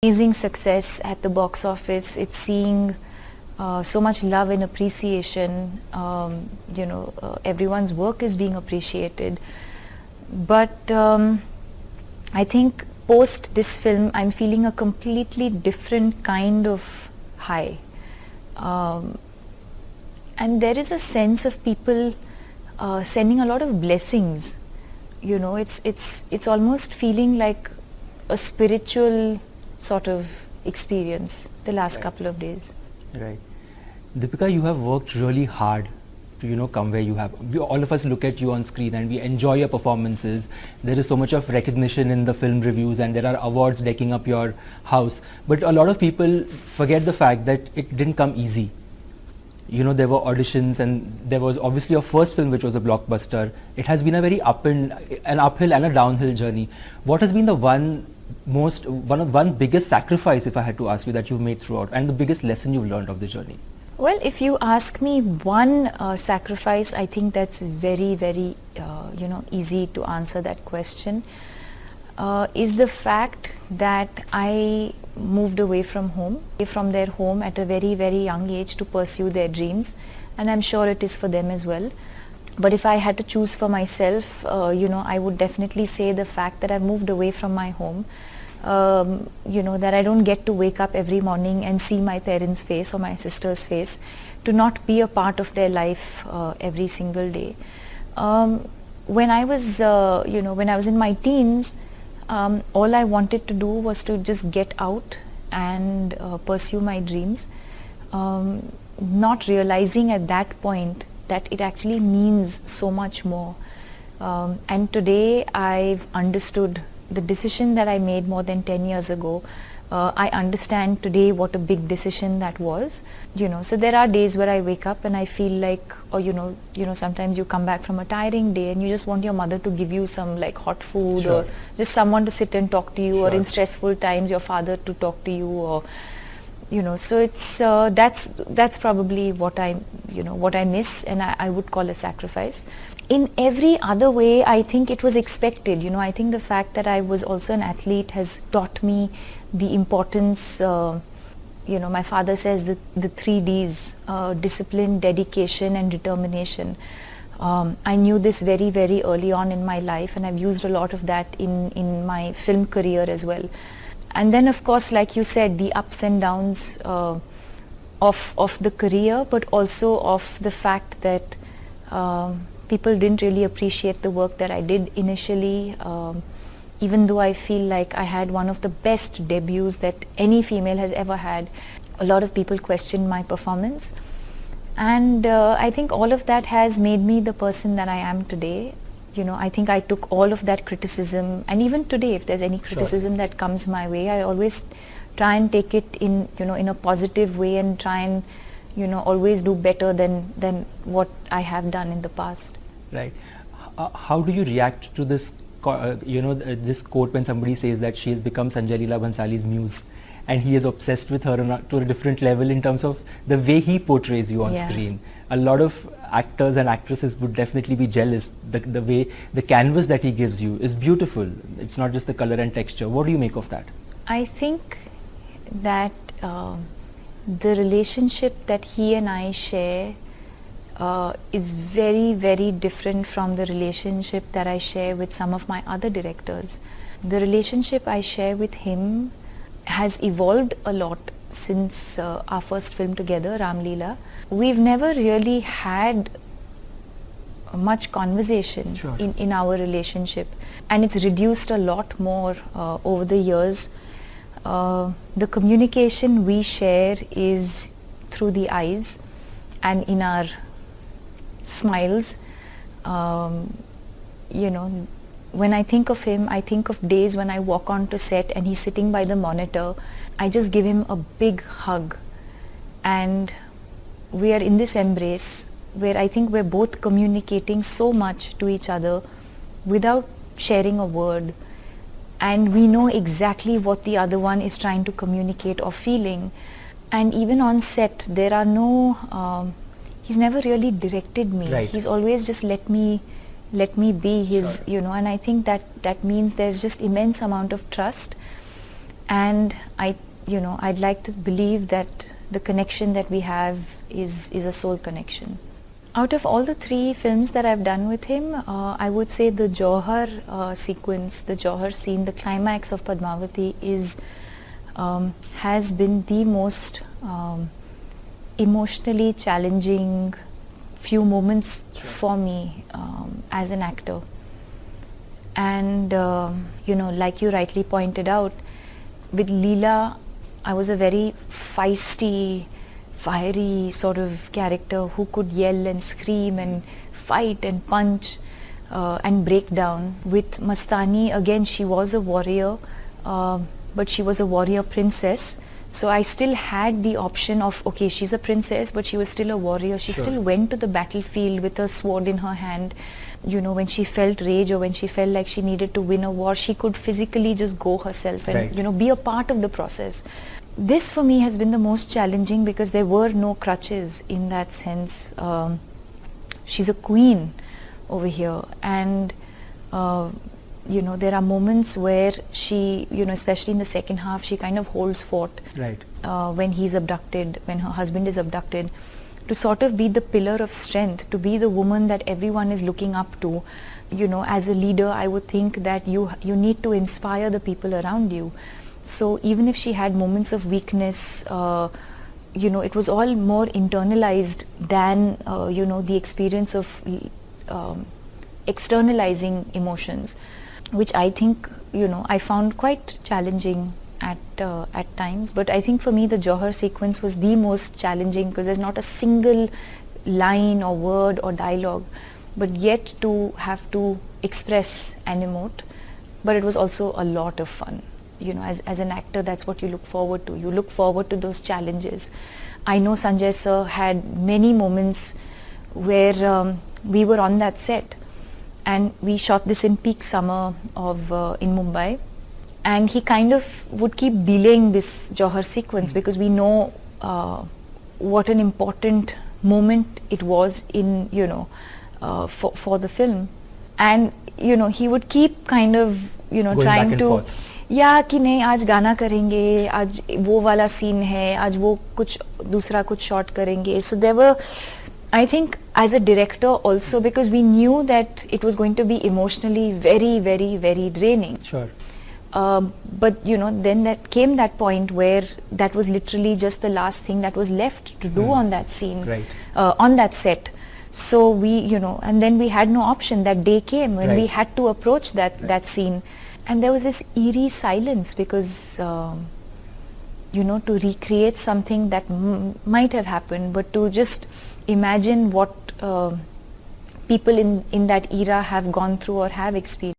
amazing success at the box office. It's seeing so much love and appreciation. Everyone's work is being appreciated. But I think post this film, I'm feeling a completely different kind of high. And there is a sense of people sending a lot of blessings. It's almost feeling like a spiritual sort of experience the last couple of days. Right. Deepika, you have worked really hard to come where you have. All of us look at you on screen and we enjoy your performances. There is so much of recognition in the film reviews and there are awards decking up your house. But a lot of people forget the fact that it didn't come easy. There were auditions and there was obviously your first film which was a blockbuster. It has been a very an uphill and a downhill journey. What has been the one biggest sacrifice, if I had to ask you, that you've made throughout, and the biggest lesson you've learned of the journey? Well, if you ask me one sacrifice, I think that's very, very easy to answer that question, is the fact that I moved away from their home at a very, very young age to pursue their dreams, and I'm sure it is for them as well. But if I had to choose for myself, I would definitely say the fact that I've moved away from my home, that I don't get to wake up every morning and see my parents' face or my sister's face, to not be a part of their life every single day. When I was in my teens, all I wanted to do was to just get out and pursue my dreams, not realizing at that point that it actually means so much more. And today I've understood the decision that I made more than 10 years ago. I understand today what a big decision that was. So there are days where I wake up and I feel like, sometimes you come back from a tiring day and you just want your mother to give you some like hot food, sure, or just someone to sit and talk to you, sure, or in stressful times your father to talk to you, or so it's that's probably what I miss, and I would call a sacrifice. In every other way, I think it was expected. I think the fact that I was also an athlete has taught me the importance. My father says that the 3 Ds: discipline, dedication, and determination. I knew this very, very early on in my life, and I've used a lot of that in my film career as well. And then, of course, like you said, the ups and downs of the career, but also of the fact that people didn't really appreciate the work that I did initially. Even though I feel like I had one of the best debuts that any female has ever had, a lot of people questioned my performance. And I think all of that has made me the person that I am today. I think I took all of that criticism, and even today, if there's any criticism sure, that comes my way, I always try and take it in a positive way, and try and always do better than what I have done in the past. Right. How do you react to this this quote when somebody says that she has become Sanjay Leela Bhansali's muse and he is obsessed with her to a different level in terms of the way he portrays you on screen? A lot of actors and actresses would definitely be jealous. The way, the canvas that he gives you is beautiful. It's not just the color and texture. What do you make of that? I think that the relationship that he and I share is very, very different from the relationship that I share with some of my other directors. The relationship I share with him has evolved a lot since our first film together, Ram Leela. We've never really had much conversation sure, in our relationship, and it's reduced a lot more over the years. The communication we share is through the eyes and in our smiles. When I think of him, I think of days when I walk onto set and he's sitting by the monitor. I just give him a big hug, and we are in this embrace where I think we're both communicating so much to each other without sharing a word, and we know exactly what the other one is trying to communicate or feeling. And even on set, there are no he's never really directed me. Right. He's always just let me be his, sure, and I think that means there's just immense amount of trust. and I'd like to believe that the connection that we have is a soul connection. Out of all the 3 films that I've done with him, I would say the Johar sequence, the Johar scene, the climax of Padmavati has been the most emotionally challenging few moments for me as an actor. And like you rightly pointed out, with Leela, I was a very feisty, fiery sort of character who could yell and scream and fight and punch and break down. With Mastani, again, she was a warrior, but she was a warrior princess. So I still had the option of, okay, she's a princess, but she was still a warrior. She still went to the battlefield with a sword in her hand. When she felt rage or when she felt like she needed to win a war, she could physically just go herself and, be a part of the process. This for me has been the most challenging because there were no crutches in that sense. She's a queen over here, and there are moments where she, especially in the second half, she kind of holds fort. Right. When he's abducted, when her husband is abducted, to sort of be the pillar of strength, to be the woman that everyone is looking up to. As a leader, I would think that you need to inspire the people around you. So even if she had moments of weakness, it was all more internalized than, the experience of externalizing emotions, which I think, I found quite challenging at times. But I think for me the Johar sequence was the most challenging because there's not a single line or word or dialogue, but yet to have to express and emote. But it was also a lot of fun. As an actor, that's what you look forward to. You look forward to those challenges. I know Sanjay sir had many moments where we were on that set, and we shot this in peak summer in Mumbai. And he kind of would keep delaying this Johar sequence because we know what an important moment it was in, for the film. And, he would keep kind of, Going trying back and to, forth. कि नहीं आज गाना करेंगे, आज वो वाला scene है, आज वो कुछ दूसरा कुछ शॉट करेंगे. So there were, I think as a director also, because we knew that it was going to be emotionally very, very, very draining. Sure. But then that point where that was literally just the last thing that was left to do on that scene, Right. On that set. So we, and then we had no option. That day came when we had to approach that scene, and there was this eerie silence because, to recreate something that might have happened, but to just imagine what people in that era have gone through or have experienced.